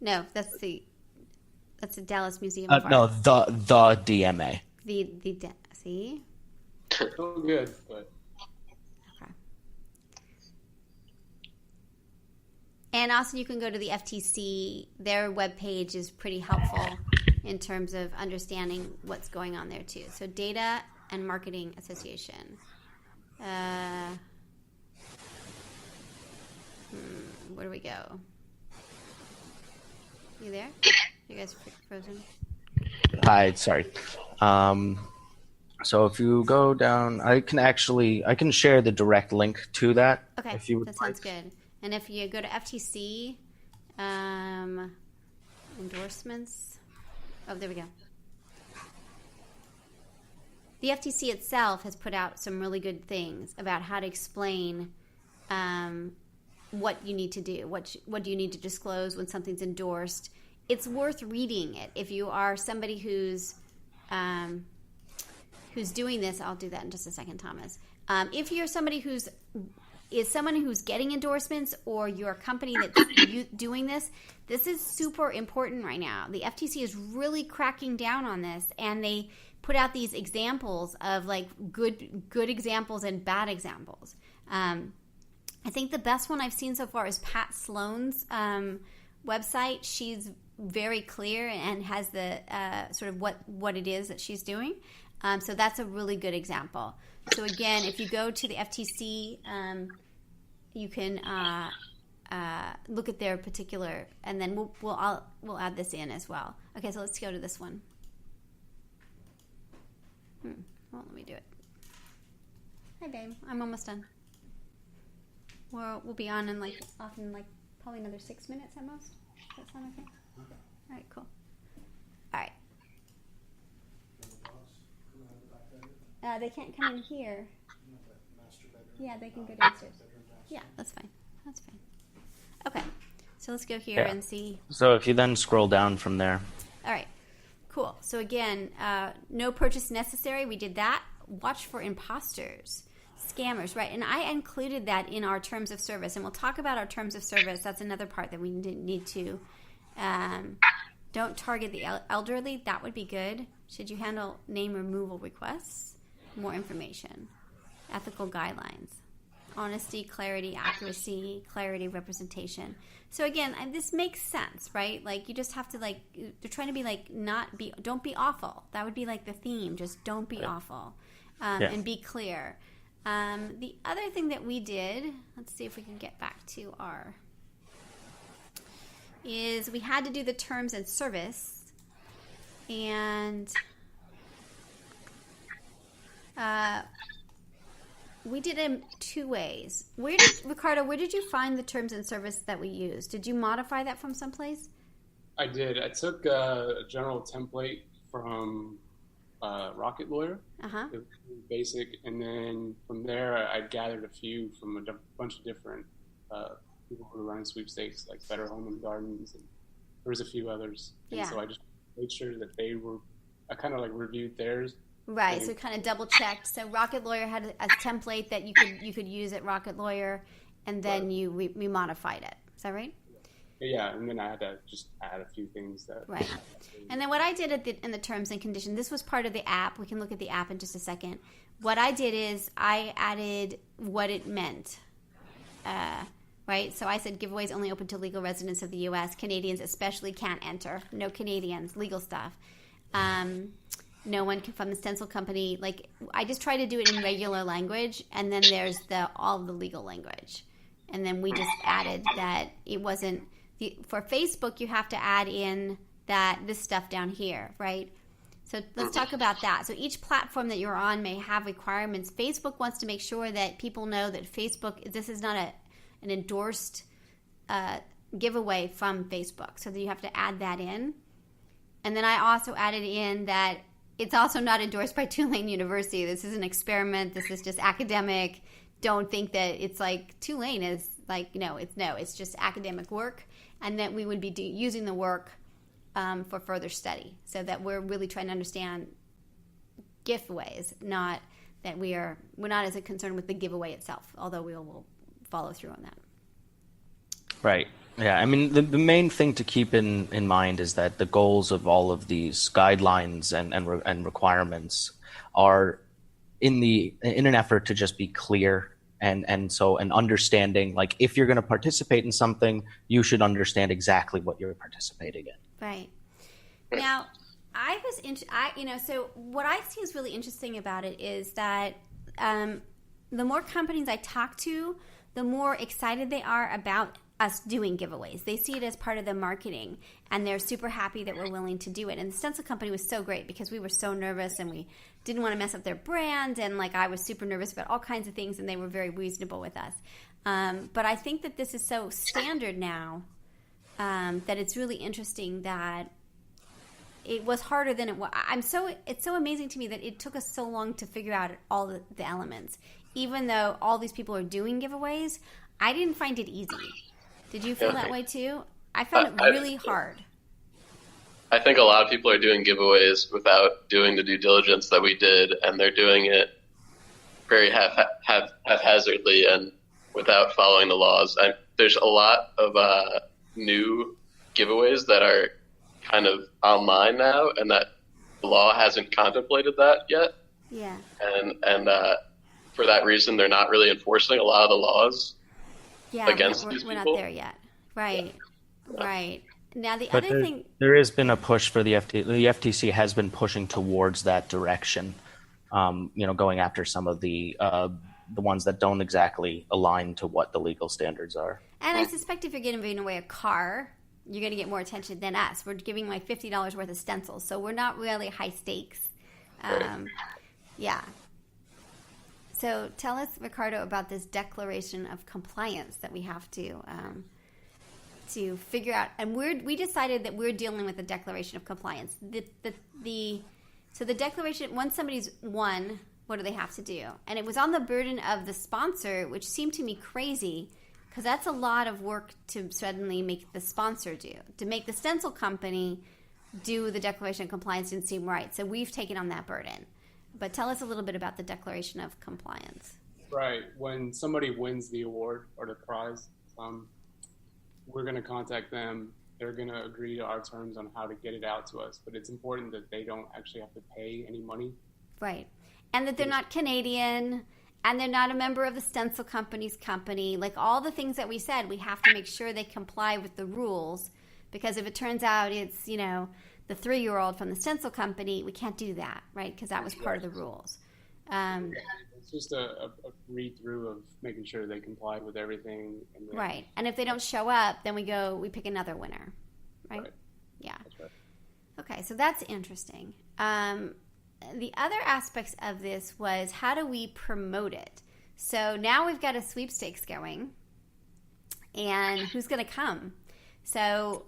No, that's the Dallas Museum of No, Art. the DMA. See? So good, but Okay. And also you can go to the FTC. Their webpage is pretty helpful in terms of understanding what's going on there too. So Data and Marketing Association. Uh, where do we go? You there? You guys frozen? Hi, sorry. Um, so if you go down, I can share the direct link to that Okay, if you would that like. sounds good. And if you go to FTC, endorsements. Oh, there we go. The FTC itself has put out some really good things about how to explain what you need to do. What do you need to disclose when something's endorsed? It's worth reading it if you are somebody who's doing this. I'll do that in just a second, Thomas. If you're somebody is someone who's getting endorsements, or you're a company that's doing this, this is super important right now. The FTC is really cracking down on this, and they put out these examples of like good examples and bad examples. I think the best one I've seen so far is Pat Sloan's website. She's very clear and has the sort of what it is that she's doing. So that's a really good example. So again, if you go to the FTC, you can look at their particular, and then we'll add this in as well. Okay, so let's go to this one. Well, let me do it. Hi, babe. I'm almost done. We'll be on in probably another 6 minutes at most. Does that sound okay? All right, cool. All right. They can't come in here. Yeah, they can go downstairs. Yeah, that's fine. That's fine. Okay, so let's go here and see. So if you then scroll down from there. All right, cool. So again, no purchase necessary. We did that. Watch for imposters, scammers, right? And I included that in our terms of service, and we'll talk about our terms of service. That's another part that we need to. Don't target the elderly. That would be good. Should you handle name removal requests? More information. Ethical guidelines. Honesty, clarity, accuracy, clarity, representation. So again, this makes sense, right? Like you just have to they're trying to be don't be awful. That would be like the theme. Just don't be awful, and be clear. The other thing that we did, let's see if we can get back to is we had to do the terms and service, and we did it 2 ways. Ricardo, where did you find the terms and service that we used? Did you modify that from someplace? I did. I took a general template from Rocket Lawyer. Uh-huh. It was really basic, and then from there I gathered a few from a bunch of different people who were running sweepstakes, like Better Home and Gardens, and there was a few others. And so I just made sure that I kind of reviewed theirs. Right, so kind of double checked. So Rocket Lawyer had a template that you could use at Rocket Lawyer, and then we modified it. Is that right? Yeah, and then I had to just add a few things that. Right, and then what I did in the terms and conditions, this was part of the app. We can look at the app in just a second. What I did is I added what it meant. Right, so I said giveaways only open to legal residents of the U.S. Canadians especially can't enter. No Canadians, legal stuff. No one can, from the stencil company. I just try to do it in regular language, and then there's all the legal language, and then we just added that it wasn't for Facebook. You have to add in this stuff down here, right? So let's talk about that. So each platform that you're on may have requirements. Facebook wants to make sure that people know that this is not an endorsed giveaway from Facebook, so that you have to add that in. And then I also added in that it's also not endorsed by Tulane University. This is an experiment. This is just academic. Don't think that it's Tulane is it's just academic work, and that we would be using the work for further study, so that we're really trying to understand giveaways, not that we're not as concerned with the giveaway itself, although we will follow through on that. Right. Yeah, I mean, the main thing to keep in mind is that the goals of all of these guidelines and requirements are in an effort to just be clear and understanding, like, if you're going to participate in something, you should understand exactly what you're participating in. Right. Now, so what I see is really interesting about it is that the more companies I talk to, the more excited they are about us doing giveaways. They see it as part of the marketing, and they're super happy that we're willing to do it. And the stencil company was so great because we were so nervous and we didn't want to mess up their brand, and like I was super nervous about all kinds of things, and they were very reasonable with us. But I think that this is so standard now that it's really interesting that it was harder than it was. It's so amazing to me that it took us so long to figure out all the elements. Even though all these people are doing giveaways, I didn't find it easy. Did you feel that way too? I found it really hard. I think a lot of people are doing giveaways without doing the due diligence that we did, and they're doing it very haphazardly and without following the laws. There's a lot of new giveaways that are kind of online now, and that the law hasn't contemplated that yet. Yeah. And for that reason, they're not really enforcing a lot of the laws against these people. We're not there yet. Right. Yeah. Right. Now, the But other thing... there has been a push for the FTC. The FTC has been pushing towards that direction, going after some of the ones that don't exactly align to what the legal standards are. And I suspect if you're giving away a car, you're going to get more attention than us. We're giving like $50 worth of stencils, so we're not really high stakes. Yeah. So tell us, Ricardo, about this declaration of compliance that we have to figure out. And we decided that we're dealing with a declaration of compliance. So the declaration, once somebody's won, what do they have to do? And it was on the burden of the sponsor, which seemed to me crazy, because that's a lot of work to suddenly make the sponsor do. To make the stencil company do the declaration of compliance didn't seem right. So we've taken on that burden. But tell us a little bit about the declaration of compliance. Right. When somebody wins the award or the prize, we're going to contact them. They're going to agree to our terms on how to get it out to us. But it's important that they don't actually have to pay any money. Right. And that they're not Canadian, and they're not a member of the stencil company's company. Like all the things that we said, we have to make sure they comply with the rules. Because if it turns out it's, the 3-year-old from the stencil company, we can't do that, right? Because that was part of the rules. It's just a read-through of making sure they complied with everything. And right. And if they don't show up, then we pick another winner, right? Yeah. That's right. Okay, so that's interesting. The other aspects of this was, how do we promote it? So now we've got a sweepstakes going, and who's going to come? So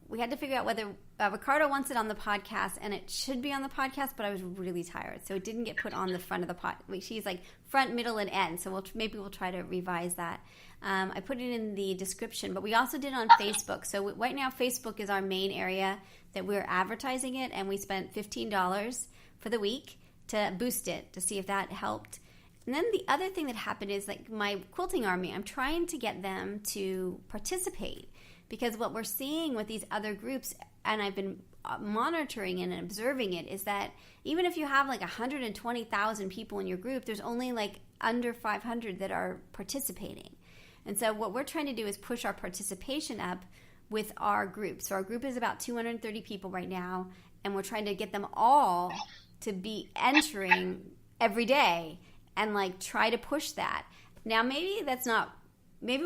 we had to figure out whether Ricardo wants it on the podcast, and it should be on the podcast, but I was really tired, so it didn't get put on the front of the pod. She's like front, middle, and end, so maybe we'll try to revise that. I put it in the description, but we also did it on Facebook. So right now, Facebook is our main area that we're advertising it, and we spent $15 for the week to boost it to see if that helped. And then the other thing that happened is, like, my quilting army, I'm trying to get them to participate, because what we're seeing with these other groups, and I've been monitoring and observing it, is that even if you have like 120,000 people in your group, there's only like under 500 that are participating. And so what we're trying to do is push our participation up with our group. So our group is about 230 people right now, and we're trying to get them all to be entering every day and like try to push that. Now maybe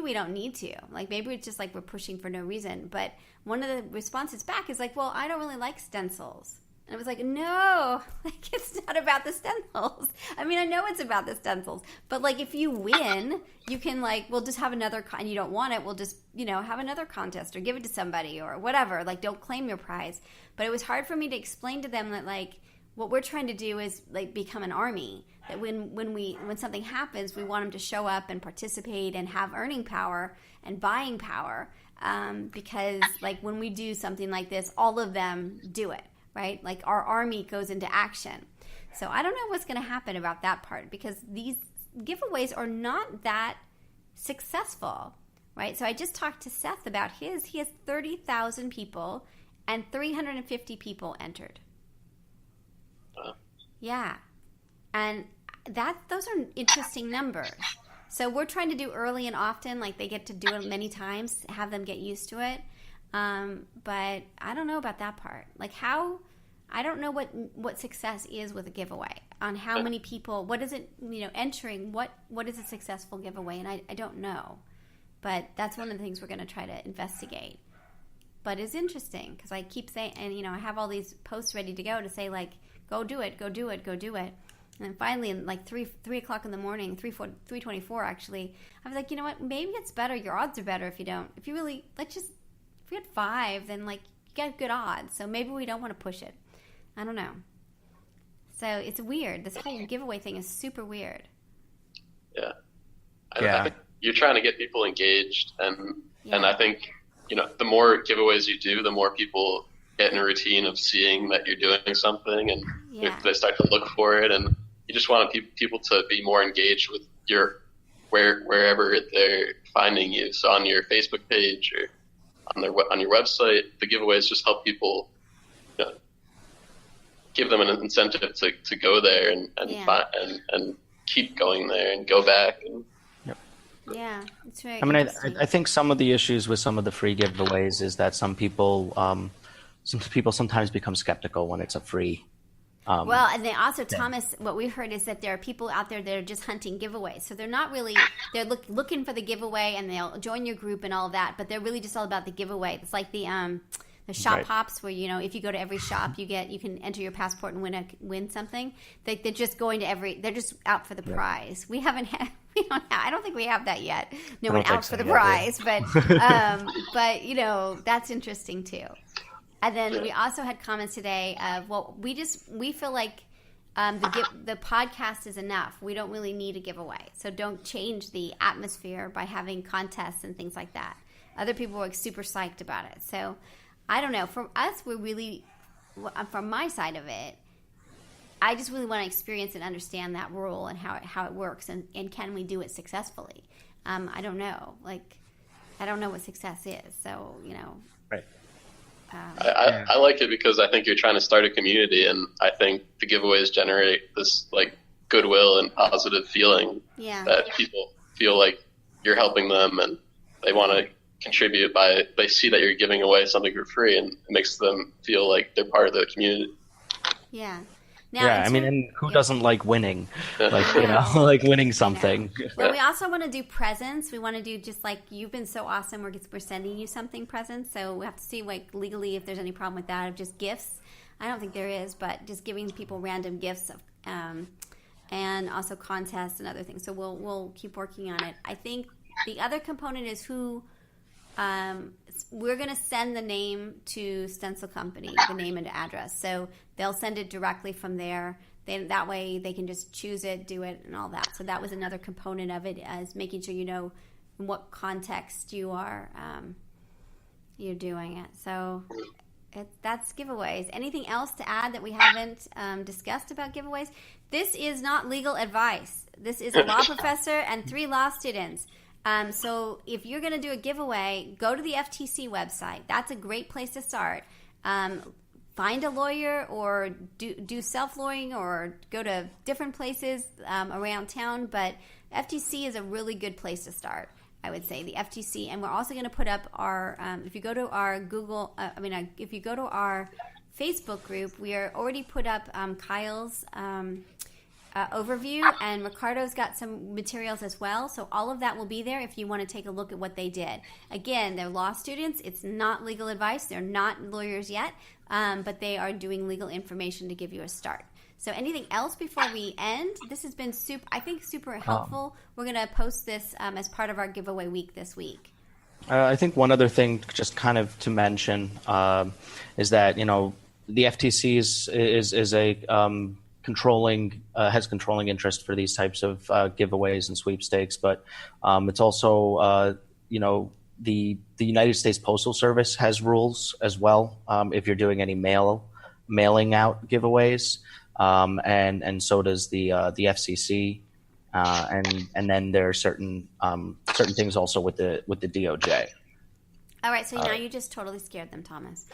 we don't need to. Like, maybe it's just like we're pushing for no reason. But one of the responses back is like, well, I don't really like stencils. And I was like, no, like, it's not about the stencils. I mean, I know it's about the stencils. But, like, if you win, you can, like, we'll just have another, and you don't want it, we'll just, have another contest or give it to somebody or whatever. Like, don't claim your prize. But it was hard for me to explain to them that, like, what we're trying to do is, like, become an army. That when something happens, we want them to show up and participate and have earning power and buying power, because, like, when we do something like this, all of them do it, right? Like, our army goes into action. So I don't know what's going to happen about that part, because these giveaways are not that successful, right? So I just talked to Seth about his. He has 30,000 people, and 350 people entered. Wow. Yeah, and those are interesting numbers. So we're trying to do early and often, like they get to do it many times, have them get used to it. But I don't know about that part. Like I don't know what success is with a giveaway, on how many people, what is it, entering, what is a successful giveaway, and I don't know. But that's one of the things we're going to try to investigate. But it's interesting because I keep saying, and I have all these posts ready to go to say, like, go do it, go do it, go do it. And then finally, in like 3 o'clock in the morning, 3:24 actually, I was like, you know what? Maybe it's better. Your odds are better if you don't. If you really, if we had 5, then like you get good odds. So maybe we don't want to push it. I don't know. So it's weird. This whole giveaway thing is super weird. Yeah. I think you're trying to get people engaged, and I think the more giveaways you do, the more people get in a routine of seeing that you're doing something, and they start to look for it, and you just want people to be more engaged with wherever they're finding you. So on your Facebook page or on your website, the giveaways just help people, give them an incentive to go there and keep going there and go back. And yeah, it's very. I mean, I think some of the issues with some of the free giveaways is that some people sometimes become skeptical when it's a free. Well, and then also, Thomas, what we heard is that there are people out there that are just hunting giveaways. So they're not really, they're looking for the giveaway, and they'll join your group and all of that, but they're really just all about the giveaway. It's like the shop hops where, if you go to every shop, you can enter your passport and win something. They're just going to they're just out for the prize. I don't think we have that yet. No one out for the prize, but that's interesting too. And then we also had comments today of, we feel like the podcast is enough. We don't really need a giveaway. So don't change the atmosphere by having contests and things like that. Other people were super psyched about it. So I don't know. For us, we're really, from my side of it, I just really want to experience and understand that rule and how it works, and can we do it successfully? I don't know. I don't know what success is. So, Right. I like it because I think you're trying to start a community, and I think the giveaways generate this goodwill and positive feeling that people feel like you're helping them, and they want to contribute they see that you're giving away something for free, and it makes them feel like they're part of the community. Yeah. Now, and who doesn't like winning? Like winning something. But we also want to do presents. We want to do, just like you've been so awesome, we're sending you something presents. So we have to see legally if there's any problem with that, of just gifts. I don't think there is, but just giving people random gifts, and also contests and other things. So we'll keep working on it. I think the other component is who. We're going to send the name to Stencil Company, the name and address. So they'll send it directly from there. That way they can just choose it, do it, and all that. So that was another component of it, as making sure you know in what context you are you're doing it. So that's giveaways. Anything else to add that we haven't discussed about giveaways? This is not legal advice. This is a law professor and 3 law students. So if you're going to do a giveaway, go to the FTC website. That's a great place to start. Find a lawyer, or do self-lawyering, or go to different places around town. But FTC is a really good place to start, I would say, the FTC. And we're also going to put up our, if you go to our if you go to our Facebook group, we are already put up Kyle's overview, and Ricardo's got some materials as well. So all of that will be there if you want to take a look at what they did. Again, they're law students. It's not legal advice. They're not lawyers yet, but they are doing legal information to give you a start. So anything else before we end? This has been super helpful. We're going to post this as part of our giveaway week this week. I think one other thing just kind of to mention is that, the FTC is a has controlling interest for these types of giveaways and sweepstakes, but it's also the United States Postal Service has rules as well if you're doing any mailing out giveaways, and so does the FCC. and then there are certain things also with the DOJ. All right, so now you just totally scared them, Thomas.